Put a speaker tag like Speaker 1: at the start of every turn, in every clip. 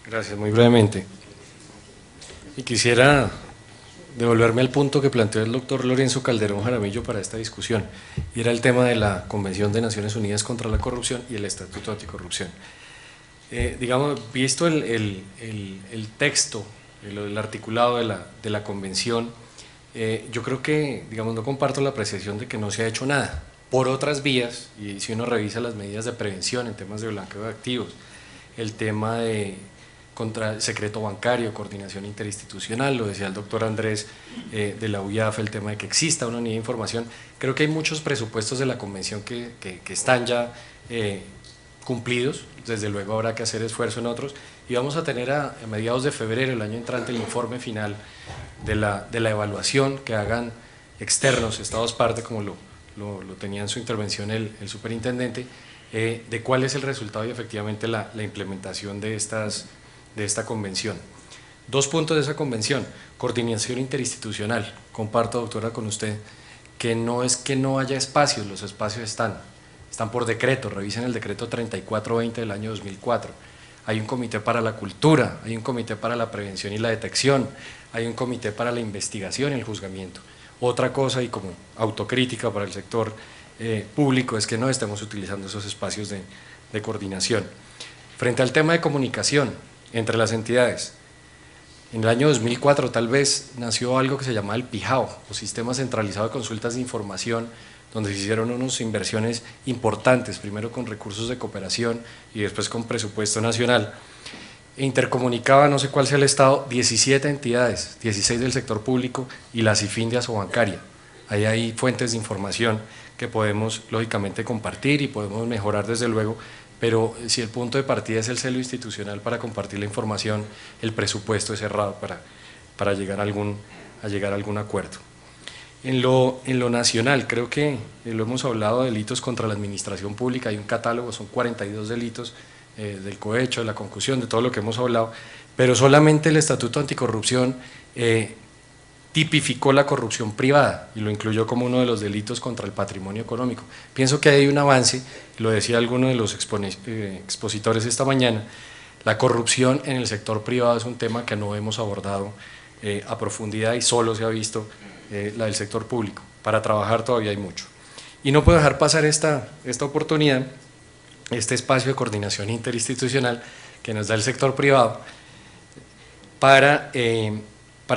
Speaker 1: Gracias, muy brevemente. Y quisiera devolverme al punto que planteó el doctor Lorenzo Calderón Jaramillo para esta discusión, y era el tema de la Convención de Naciones Unidas contra la Corrupción y el Estatuto Anticorrupción. Digamos, visto el texto, el articulado de la Convención, yo creo que, digamos, no comparto la apreciación de que no se ha hecho nada. Por otras vías, y si uno revisa las medidas de prevención en temas de blanqueo de activos, el tema de contra el secreto bancario, coordinación interinstitucional, lo decía el doctor Andrés de la UIAF, el tema de que exista una unidad de información. Creo que hay muchos presupuestos de la Convención que están ya cumplidos, desde luego habrá que hacer esfuerzo en otros, y vamos a tener a mediados de febrero, el año entrante, el informe final de la evaluación que hagan externos, estados parte, como lo tenía en su intervención el superintendente, de cuál es el resultado y efectivamente la implementación de esta convención. 2 puntos de esa convención: coordinación interinstitucional. Comparto, doctora, con usted que no es que no haya espacios, los espacios están por decreto. Revisen el decreto 3420 del año 2004. Hay un comité para la cultura, hay un comité para la prevención y la detección, hay un comité para la investigación y el juzgamiento. Otra cosa, y como autocrítica para el sector público, es que no estemos utilizando esos espacios de coordinación. Frente al tema de comunicación entre las entidades, en el año 2004 tal vez nació algo que se llamaba el PIJAO, o Sistema Centralizado de Consultas de Información, donde se hicieron unas inversiones importantes, primero con recursos de cooperación y después con presupuesto nacional, e intercomunicaba, no sé cuál sea el estado, 17 entidades, 16 del sector público y la CIFIN de Asobancaria. Ahí hay fuentes de información que podemos lógicamente compartir y podemos mejorar desde luego, pero si el punto de partida es el celo institucional para compartir la información, el presupuesto es cerrado para llegar a algún acuerdo. En lo nacional, creo que lo hemos hablado, de delitos contra la administración pública, hay un catálogo, son 42 delitos del cohecho, de la concusión, de todo lo que hemos hablado, pero solamente el Estatuto Anticorrupción tipificó la corrupción privada y lo incluyó como uno de los delitos contra el patrimonio económico. Pienso que hay un avance, lo decía alguno de los expositores esta mañana, la corrupción en el sector privado es un tema que no hemos abordado a profundidad y solo se ha visto la del sector público. Para trabajar todavía hay mucho. Y no puedo dejar pasar esta oportunidad, este espacio de coordinación interinstitucional que nos da el sector privado para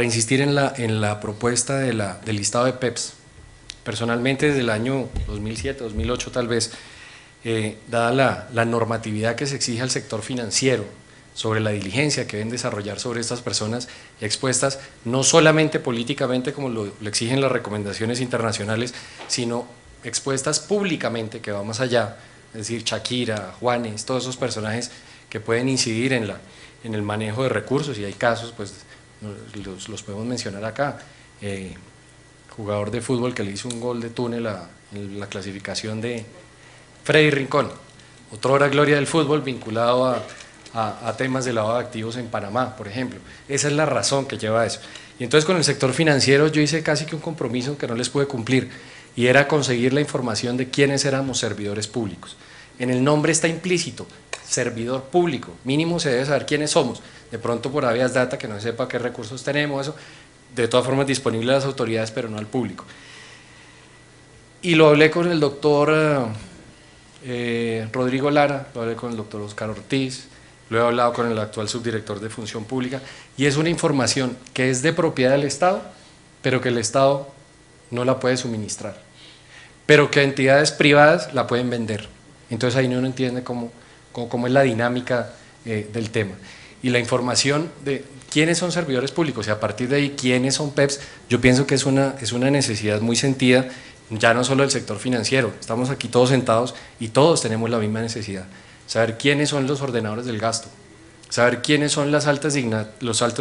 Speaker 1: insistir en la propuesta del listado de PEPs. Personalmente, desde el año 2007, 2008 tal vez, dada la normatividad que se exige al sector financiero sobre la diligencia que deben desarrollar sobre estas personas expuestas, no solamente políticamente como lo exigen las recomendaciones internacionales, sino expuestas públicamente, que va más allá, es decir, Shakira, Juanes, todos esos personajes que pueden incidir en el manejo de recursos, y hay casos, pues los podemos mencionar acá. Jugador de fútbol que le hizo un gol de túnel en la clasificación de Freddy Rincón, otrora gloria del fútbol, vinculado a temas de lavado de activos en Panamá, por ejemplo. Esa es la razón que lleva a eso. Y entonces con el sector financiero yo hice casi que un compromiso que no les pude cumplir, y era conseguir la información de quiénes éramos servidores públicos. En el nombre está implícito, servidor público, mínimo se debe saber quiénes somos. De pronto por habeas data, que no se sepa qué recursos tenemos, eso, de todas formas disponible a las autoridades, pero no al público. Y lo hablé con el doctor Rodrigo Lara, lo hablé con el doctor Oscar Ortiz, lo he hablado con el actual subdirector de Función Pública, y es una información que es de propiedad del Estado, pero que el Estado no la puede suministrar, pero que entidades privadas la pueden vender. Entonces ahí uno entiende cómo es la dinámica del tema. Y la información de quiénes son servidores públicos y a partir de ahí quiénes son PEPs, yo pienso que es una necesidad muy sentida, ya no solo del sector financiero, estamos aquí todos sentados y todos tenemos la misma necesidad, saber quiénes son los ordenadores del gasto, saber quiénes son los altos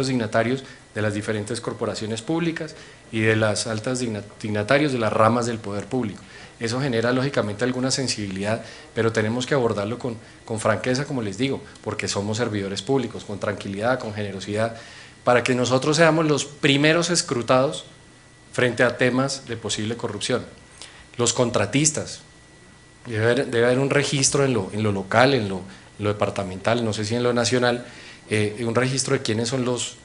Speaker 1: dignatarios de las diferentes corporaciones públicas y de las altas dignatarios de las ramas del poder público. Eso genera lógicamente alguna sensibilidad, pero tenemos que abordarlo con franqueza, como les digo, porque somos servidores públicos, con tranquilidad, con generosidad, para que nosotros seamos los primeros escrutados frente a temas de posible corrupción. Los contratistas, debe haber un registro en lo local, en lo departamental, no sé si en lo nacional, un registro de quiénes son los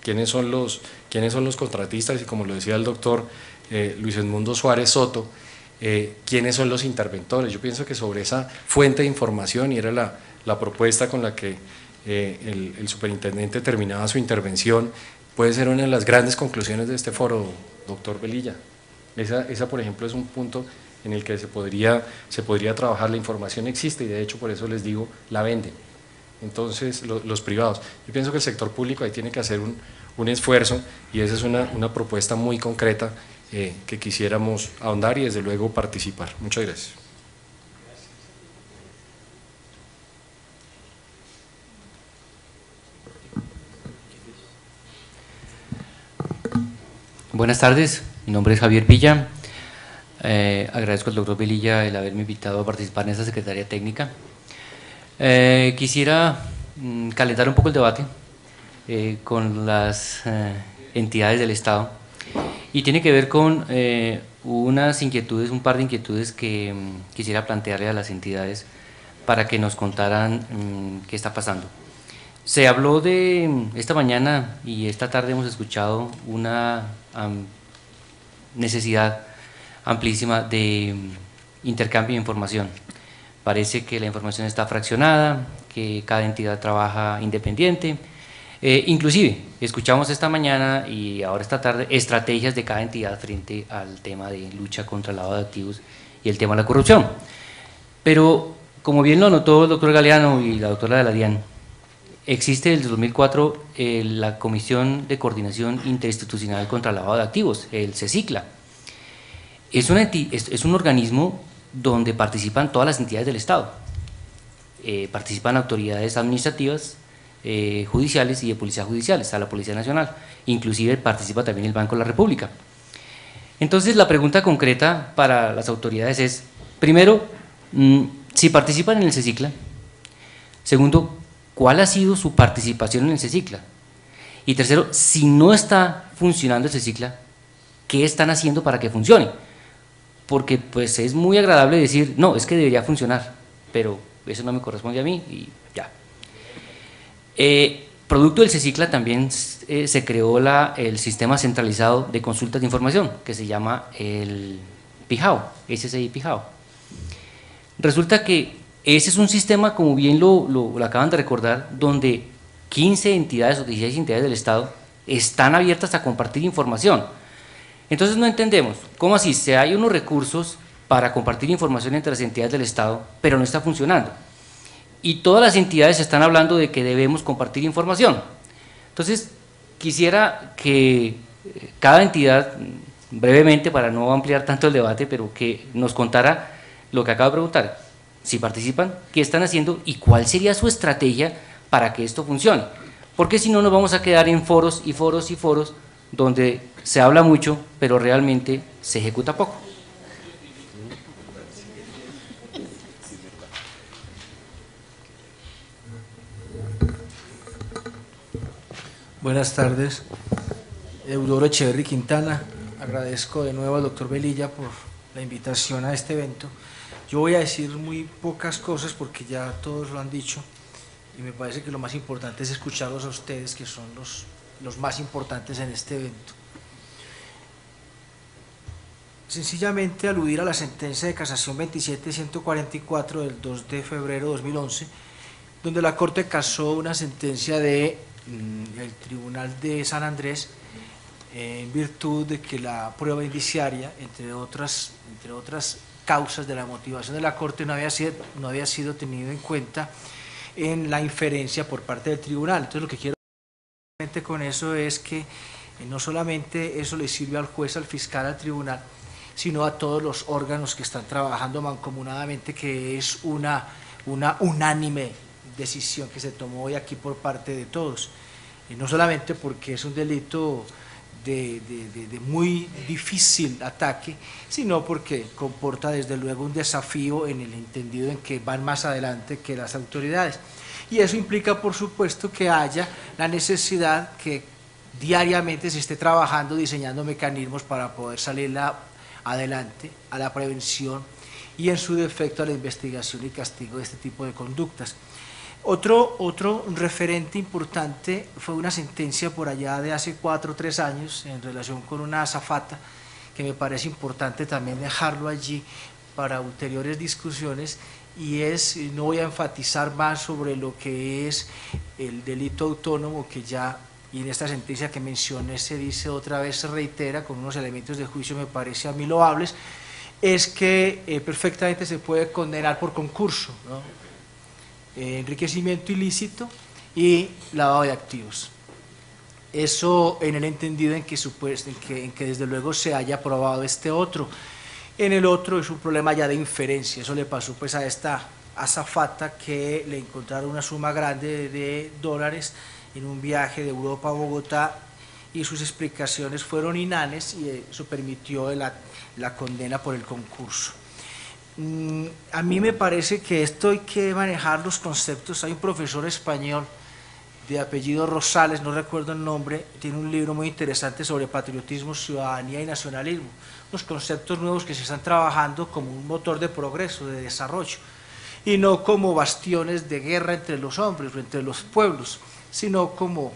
Speaker 1: contratistas y, como lo decía el doctor Luis Edmundo Suárez Soto, quiénes son los interventores. Yo pienso que sobre esa fuente de información, y era la propuesta con la que el superintendente terminaba su intervención, puede ser una de las grandes conclusiones de este foro, doctor Velilla. Esa, por ejemplo, es un punto en el que se podría trabajar. La información existe y, de hecho, por eso les digo, la venden. Entonces, los privados. Yo pienso que el sector público ahí tiene que hacer un esfuerzo, y esa es una propuesta muy concreta que quisiéramos ahondar y, desde luego, participar. Muchas gracias.
Speaker 2: Buenas tardes, mi nombre es Javier Villa. Agradezco al doctor Velilla el haberme invitado a participar en esta Secretaría Técnica. Quisiera calentar un poco el debate con las entidades del Estado, y tiene que ver con unas inquietudes, un par de inquietudes que quisiera plantearle a las entidades para que nos contaran qué está pasando. Se habló de esta mañana y esta tarde hemos escuchado una necesidad amplísima de intercambio de información. Parece que la información está fraccionada, que cada entidad trabaja independiente. Inclusive, escuchamos esta mañana y ahora esta tarde estrategias de cada entidad frente al tema de lucha contra el lavado de activos y el tema de la corrupción. Pero, como bien lo anotó el doctor Galeano y la doctora de la DIAN, existe desde 2004 la Comisión de Coordinación Interinstitucional contra el Lavado de Activos, el CECICLA. Es un organismo donde participan todas las entidades del Estado. Participan autoridades administrativas, judiciales y de policía judicial, está la Policía Nacional, inclusive participa también el Banco de la República. Entonces, la pregunta concreta para las autoridades es, primero, si participan en el CECICLA. Segundo, ¿cuál ha sido su participación en el CECICLA? Y tercero, si no está funcionando el CECICLA, ¿qué están haciendo para que funcione? Porque pues es muy agradable decir, no, es que debería funcionar, pero eso no me corresponde a mí y ya. Producto del CECICLA también se creó el sistema centralizado de consultas de información, que se llama el PIJAO, SSI PIJAO. Resulta que ese es un sistema, como bien lo acaban de recordar, donde 15 entidades o 16 entidades del Estado están abiertas a compartir información. Entonces no entendemos, ¿cómo así? Si hay unos recursos para compartir información entre las entidades del Estado, pero no está funcionando. Y todas las entidades están hablando de que debemos compartir información. Entonces, quisiera que cada entidad, brevemente, para no ampliar tanto el debate, pero que nos contara lo que acabo de preguntar. Si participan, qué están haciendo y cuál sería su estrategia para que esto funcione. Porque si no, nos vamos a quedar en foros y foros y foros donde se habla mucho, pero realmente se ejecuta poco.
Speaker 3: Buenas tardes, Eudoro Echeverri Quintana. Agradezco de nuevo al doctor Velilla por la invitación a este evento. Yo voy a decir muy pocas cosas porque ya todos lo han dicho y me parece que lo más importante es escucharlos a ustedes, que son los más importantes en este evento. Sencillamente aludir a la sentencia de casación 27144 del 2 de febrero de 2011, donde la Corte casó una sentencia del Tribunal de San Andrés en virtud de que la prueba indiciaria, entre otras causas de la motivación de la Corte, no había sido tenido en cuenta en la inferencia por parte del tribunal. Entonces, lo que quiero con eso es que no solamente eso le sirve al juez, al fiscal, al tribunal, sino a todos los órganos que están trabajando mancomunadamente, que es una unánime decisión que se tomó hoy aquí por parte de todos, y no solamente porque es un delito de muy difícil ataque, sino porque comporta desde luego un desafío en el entendido en que van más adelante que las autoridades, y eso implica por supuesto que haya la necesidad que diariamente se esté trabajando, diseñando mecanismos para poder salir adelante a la prevención y en su defecto a la investigación y castigo de este tipo de conductas. Otro referente importante fue una sentencia por allá de hace 4 o 3 años en relación con una azafata, que me parece importante también dejarlo allí para ulteriores discusiones, y es, no voy a enfatizar más sobre lo que es el delito autónomo, que ya, y en esta sentencia que mencioné se dice otra vez, se reitera con unos elementos de juicio me parece a mí loables, es que perfectamente se puede condenar por concurso, ¿no? Enriquecimiento ilícito y lavado de activos. Eso en el entendido en que desde luego se haya aprobado este otro. En el otro es un problema ya de inferencia. Eso le pasó pues a esta azafata, que le encontraron una suma grande de dólares en un viaje de Europa a Bogotá, y sus explicaciones fueron inanes, y eso permitió la condena por el concurso. A mí me parece que esto hay que manejar los conceptos. Hay un profesor español de apellido Rosales, no recuerdo el nombre, tiene un libro muy interesante sobre patriotismo, ciudadanía y nacionalismo, los conceptos nuevos que se están trabajando como un motor de progreso, de desarrollo, y no como bastiones de guerra entre los hombres o entre los pueblos, sino como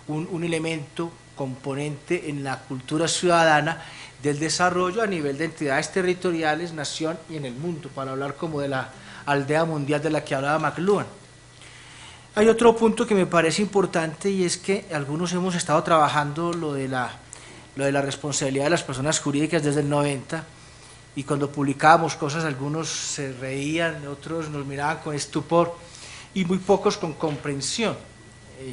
Speaker 3: un elemento componente en la cultura ciudadana del desarrollo a nivel de entidades territoriales, nación y en el mundo, para hablar como de la aldea mundial de la que hablaba McLuhan. Hay otro punto que me parece importante, y es que algunos hemos estado trabajando lo de la responsabilidad de las personas jurídicas desde el 90, y cuando publicábamos cosas algunos se reían, otros nos miraban con estupor y muy pocos con comprensión.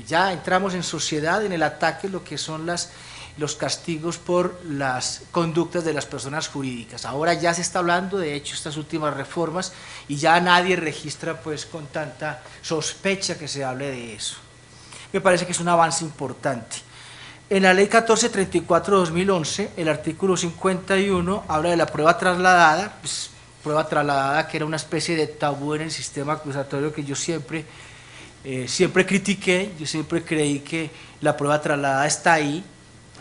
Speaker 3: Ya entramos en sociedad en el ataque, lo que son los castigos por las conductas de las personas jurídicas. Ahora ya se está hablando, de hecho, estas últimas reformas, y ya nadie registra pues con tanta sospecha que se hable de eso. Me parece que es un avance importante. En la ley 1434/2011, el artículo 51 habla de la prueba trasladada, que era una especie de tabú en el sistema acusatorio que yo siempre critiqué. Yo siempre creí que la prueba trasladada está ahí,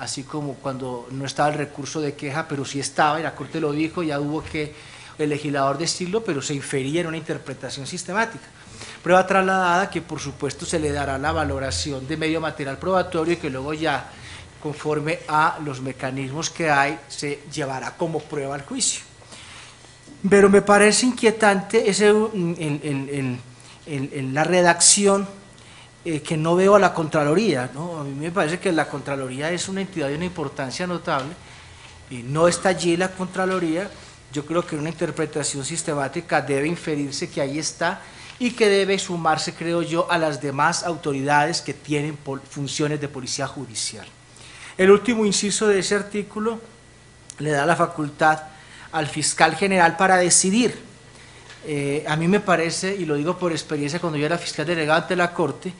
Speaker 3: así como cuando no estaba el recurso de queja, pero sí estaba, y la Corte lo dijo, ya hubo que el legislador decirlo, pero se infería en una interpretación sistemática. Prueba trasladada que por supuesto se le dará la valoración de medio material probatorio, y que luego ya, conforme a los mecanismos que hay, se llevará como prueba al juicio. Pero me parece inquietante la redacción, que no veo a la Contraloría, ¿no? A mí me parece que la Contraloría es una entidad de una importancia notable, y no está allí la Contraloría. Yo creo que en una interpretación sistemática debe inferirse que ahí está, y que debe sumarse, creo yo, a las demás autoridades que tienen funciones de policía judicial. El último inciso de ese artículo le da la facultad al fiscal general para decidir. A mí me parece, y lo digo por experiencia, cuando yo era fiscal delegado ante la Corte,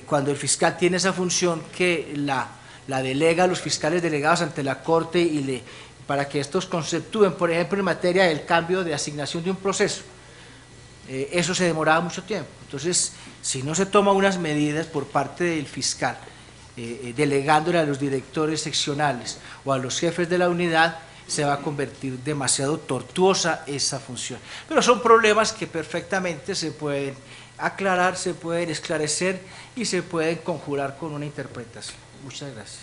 Speaker 3: cuando el fiscal tiene esa función que la delega a los fiscales delegados ante la Corte, para que estos conceptúen, por ejemplo, en materia del cambio de asignación de un proceso, eso se demoraba mucho tiempo. Entonces, si no se toman unas medidas por parte del fiscal, delegándole a los directores seccionales o a los jefes de la unidad, se va a convertir demasiado tortuosa esa función. Pero son problemas que perfectamente se pueden aclarar, se pueden esclarecer y se pueden conjurar con una interpretación. Muchas gracias.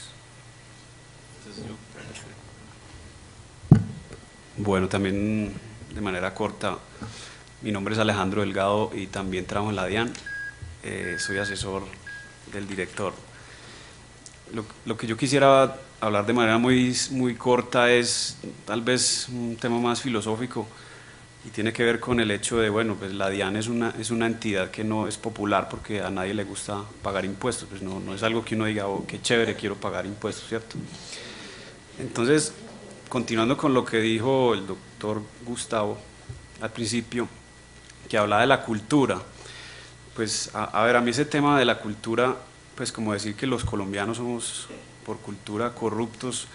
Speaker 4: Bueno, también de manera corta, mi nombre es Alejandro Delgado y también trabajo en la DIAN, soy asesor del director. Lo que yo quisiera hablar de manera muy corta es tal vez un tema más filosófico, y tiene que ver con el hecho de, bueno, pues la DIAN es una entidad que no es popular, porque a nadie le gusta pagar impuestos, pues no es algo que uno diga, oh, qué chévere, quiero pagar impuestos, ¿cierto? Entonces, continuando con lo que dijo el doctor Gustavo al principio, que hablaba de la cultura, pues a ver, a mí ese tema de la cultura, pues como decir que los colombianos somos por cultura corruptos,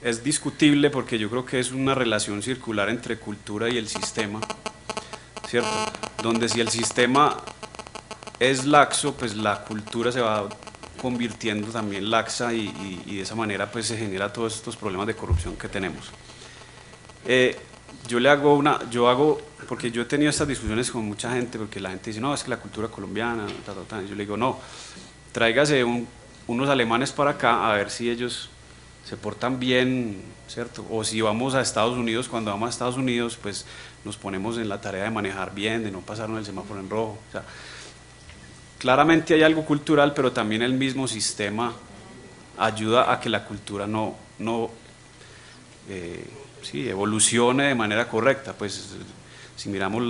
Speaker 4: es discutible, porque yo creo que es una relación circular entre cultura y el sistema, ¿cierto? Donde si el sistema es laxo, pues la cultura se va convirtiendo también laxa, y de esa manera pues se genera todos estos problemas de corrupción que tenemos. porque yo he tenido estas discusiones con mucha gente, porque la gente dice, no, es que la cultura colombiana, yo le digo, no, tráigase unos alemanes para acá a ver si ellos se portan bien, ¿cierto? O si vamos a Estados Unidos, cuando vamos a Estados Unidos, pues nos ponemos en la tarea de manejar bien, de no pasarnos el semáforo en rojo. O sea, claramente hay algo cultural, pero también el mismo sistema ayuda a que la cultura no evolucione de manera correcta. Pues si miramos,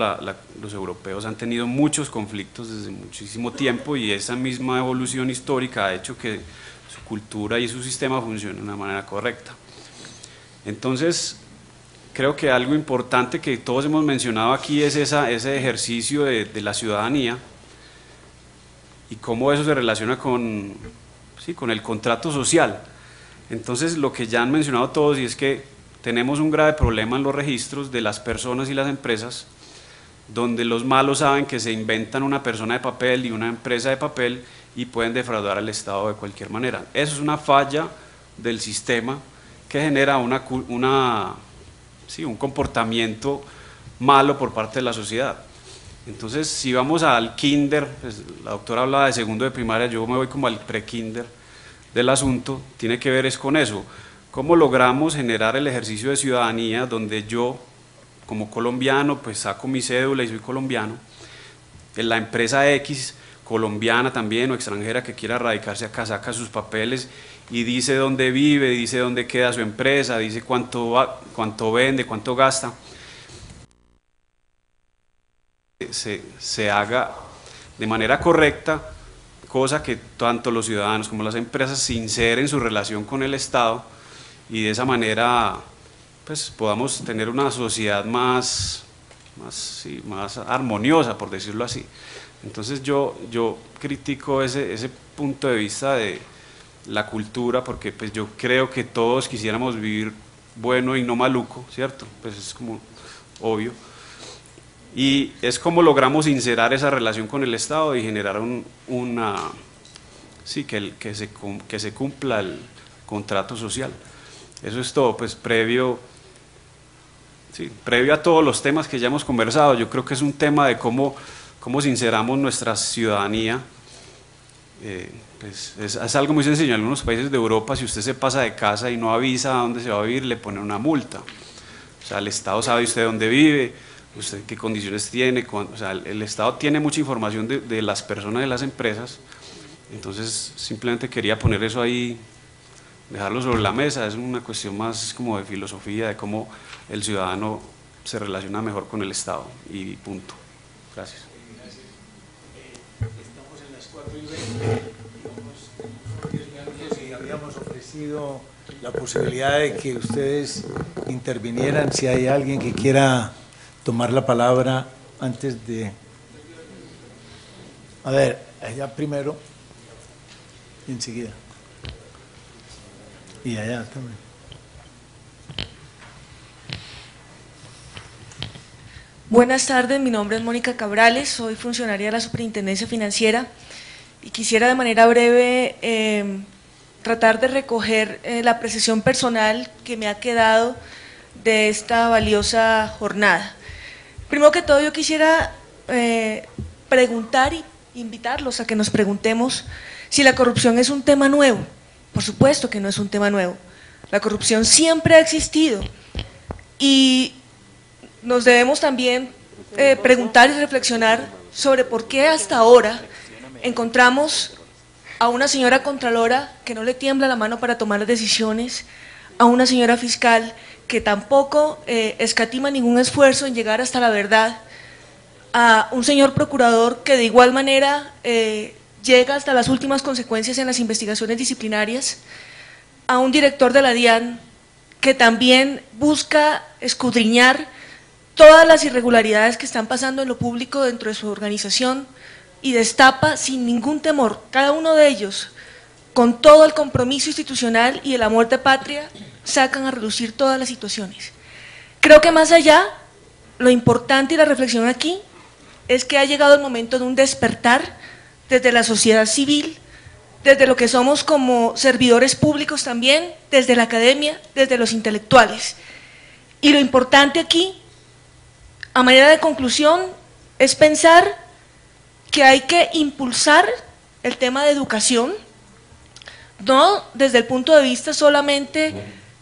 Speaker 4: los europeos han tenido muchos conflictos desde muchísimo tiempo, y esa misma evolución histórica ha hecho que su cultura y su sistema funcionen de una manera correcta. Entonces, creo que algo importante que todos hemos mencionado aquí es ese ejercicio de la ciudadanía, y cómo eso se relaciona con el contrato social. Entonces, lo que ya han mencionado todos, y es que tenemos un grave problema en los registros de las personas y las empresas, donde los malos saben que se inventan una persona de papel y una empresa de papel y pueden defraudar al Estado de cualquier manera. Eso es una falla del sistema que genera un comportamiento malo por parte de la sociedad. Entonces, si vamos al kinder, pues la doctora hablaba de segundo de primaria, yo me voy como al pre-kinder del asunto, tiene que ver es con eso. ¿Cómo logramos generar el ejercicio de ciudadanía donde yo, como colombiano, pues saco mi cédula y soy colombiano? En la empresa X, colombiana también o extranjera, que quiera radicarse acá, saca sus papeles y dice dónde vive, dice dónde queda su empresa, dice cuánto vende, cuánto gasta. Se haga de manera correcta, cosa que tanto los ciudadanos como las empresas se inseren en su relación con el Estado, y de esa manera pues podamos tener una sociedad más armoniosa, por decirlo así. Entonces yo critico ese punto de vista de la cultura, porque pues yo creo que todos quisiéramos vivir bueno y no maluco, ¿cierto? Pues es como obvio. Y es como logramos inserar esa relación con el Estado y generar que se cumpla el contrato social. Eso es todo, pues previo a todos los temas que ya hemos conversado. Yo creo que es un tema de cómo sinceramos nuestra ciudadanía. Pues es algo muy sencillo. En algunos países de Europa, si usted se pasa de casa y no avisa a dónde se va a vivir, le ponen una multa. O sea, el Estado sabe usted dónde vive, usted qué condiciones tiene. O sea, el Estado tiene mucha información de las personas y de las empresas. Entonces, simplemente quería poner eso ahí, dejarlo sobre la mesa. Es una cuestión más como de filosofía, de cómo el ciudadano se relaciona mejor con el Estado, y punto. Gracias.
Speaker 5: Estamos en las 4:20, digamos, 10 minutos, y habíamos ofrecido la posibilidad de que ustedes intervinieran si hay alguien que quiera tomar la palabra antes de... A ver, allá primero y enseguida. Y allá también.
Speaker 6: Buenas tardes, mi nombre es Mónica Cabrales, soy funcionaria de la Superintendencia Financiera y quisiera de manera breve tratar de recoger la apreciación personal que me ha quedado de esta valiosa jornada. Primero que todo, yo quisiera preguntar y invitarlos a que nos preguntemos si la corrupción es un tema nuevo. Por supuesto que no es un tema nuevo. La corrupción siempre ha existido y nos debemos también preguntar y reflexionar sobre por qué hasta ahora encontramos a una señora contralora que no le tiembla la mano para tomar decisiones, a una señora fiscal que tampoco escatima ningún esfuerzo en llegar hasta la verdad, a un señor procurador que de igual manera llega hasta las últimas consecuencias en las investigaciones disciplinarias, a un director de la DIAN que también busca escudriñar todas las irregularidades que están pasando en lo público dentro de su organización y destapa sin ningún temor, cada uno de ellos, con todo el compromiso institucional y el amor de patria, sacan a reducir todas las situaciones. Creo que más allá, lo importante y la reflexión aquí es que ha llegado el momento de un despertar desde la sociedad civil, desde lo que somos como servidores públicos también, desde la academia, desde los intelectuales. Y lo importante aquí, a manera de conclusión, es pensar que hay que impulsar el tema de educación, no desde el punto de vista solamente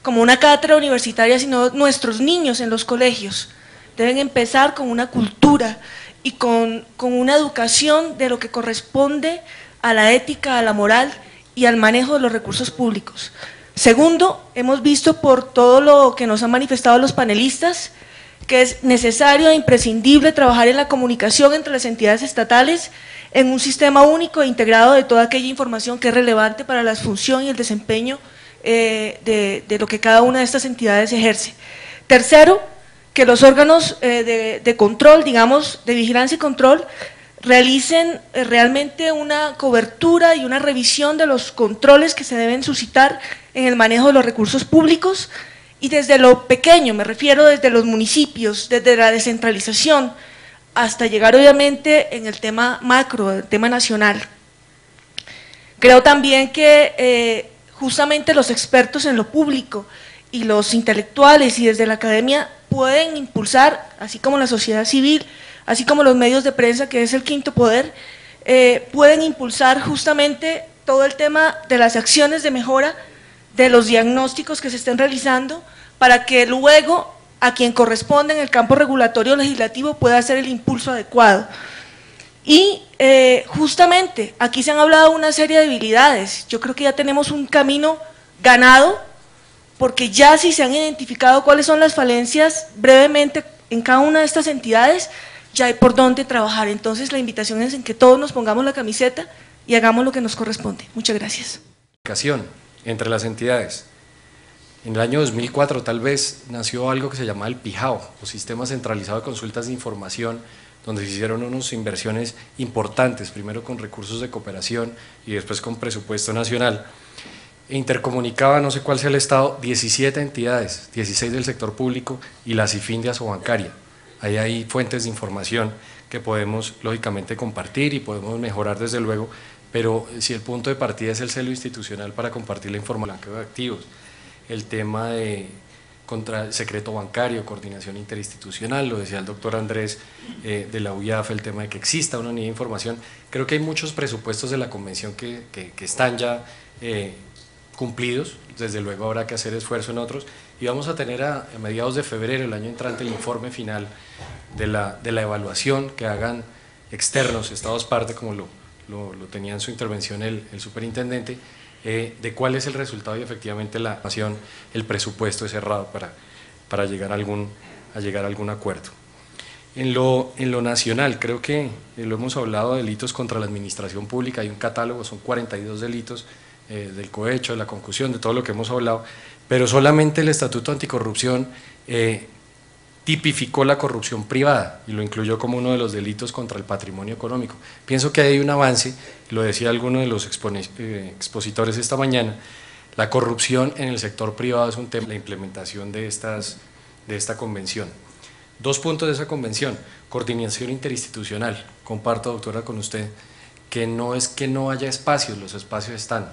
Speaker 6: como una cátedra universitaria, sino nuestros niños en los colegios deben empezar con una cultura y con una educación de lo que corresponde a la ética, a la moral y al manejo de los recursos públicos. Segundo, hemos visto por todo lo que nos han manifestado los panelistas que es necesario e imprescindible trabajar en la comunicación entre las entidades estatales en un sistema único e integrado de toda aquella información que es relevante para la función y el desempeño de lo que cada una de estas entidades ejerce. Tercero, que los órganos de control, digamos, de vigilancia y control, realicen realmente una cobertura y una revisión de los controles que se deben suscitar en el manejo de los recursos públicos, y desde lo pequeño, me refiero desde los municipios, desde la descentralización, hasta llegar obviamente en el tema macro, el tema nacional. Creo también que justamente los expertos en lo público y los intelectuales y desde la academia pueden impulsar, así como la sociedad civil, así como los medios de prensa, que es el quinto poder, pueden impulsar justamente todo el tema de las acciones de mejora, de los diagnósticos que se estén realizando, para que luego a quien corresponde en el campo regulatorio legislativo pueda hacer el impulso adecuado. Y justamente aquí se han hablado una serie de debilidades. Yo creo que ya tenemos un camino ganado, porque ya sí se han identificado cuáles son las falencias brevemente en cada una de estas entidades, ya hay por dónde trabajar. Entonces la invitación es en que todos nos pongamos la camiseta y hagamos lo que nos corresponde. Muchas gracias.
Speaker 1: Entre las entidades. En el año 2004 tal vez nació algo que se llamaba el PIJAO, o Sistema Centralizado de Consultas de Información, donde se hicieron unas inversiones importantes, primero con recursos de cooperación y después con presupuesto nacional. E intercomunicaba, no sé cuál sea el estado, 17 entidades, 16 del sector público y la CIFIN de Asobancaria. Ahí hay fuentes de información que podemos lógicamente compartir y podemos mejorar desde luego, pero si el punto de partida es el celo institucional para compartir la información de activos, el tema de contra el secreto bancario, coordinación interinstitucional, lo decía el doctor Andrés de la UIAF, el tema de que exista una unidad de información, creo que hay muchos presupuestos de la convención que están ya cumplidos, desde luego habrá que hacer esfuerzo en otros, y vamos a tener a mediados de febrero, el año entrante, el informe final de la evaluación que hagan externos, estados parte, como lo tenía en su intervención el superintendente, de cuál es el resultado y efectivamente la acción, el presupuesto es cerrado para llegar a algún acuerdo. En lo nacional, creo que lo hemos hablado de delitos contra la administración pública, hay un catálogo, son 42 delitos del cohecho, de la concusión, de todo lo que hemos hablado, pero solamente el Estatuto Anticorrupción tipificó la corrupción privada y lo incluyó como uno de los delitos contra el patrimonio económico. Pienso que hay un avance, lo decía alguno de los expositores esta mañana, la corrupción en el sector privado es un tema, la implementación de esta convención. 2 puntos de esa convención: coordinación interinstitucional. Comparto, doctora, con usted que no es que no haya espacios, los espacios están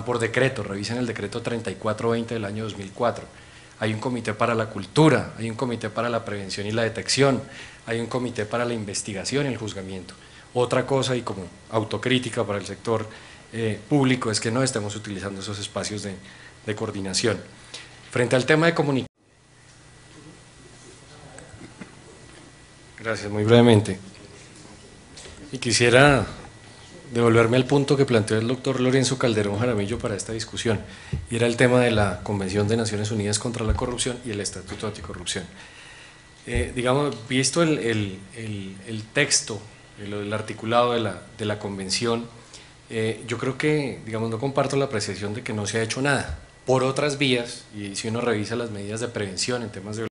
Speaker 1: por decreto, revisen el decreto 3420 del año 2004. Hay un comité para la cultura, hay un comité para la prevención y la detección, hay un comité para la investigación y el juzgamiento. Otra cosa, y como autocrítica para el sector público, es que no estemos utilizando esos espacios de coordinación. Frente al tema de comunicación, gracias, muy brevemente, y quisiera devolverme al punto que planteó el doctor Lorenzo Calderón Jaramillo para esta discusión, y era el tema de la Convención de Naciones Unidas contra la Corrupción y el Estatuto Anticorrupción. Digamos, visto el texto, el articulado de la Convención, yo creo que, digamos, no comparto la apreciación de que no se ha hecho nada. Por otras vías, y si uno revisa las medidas de prevención en temas de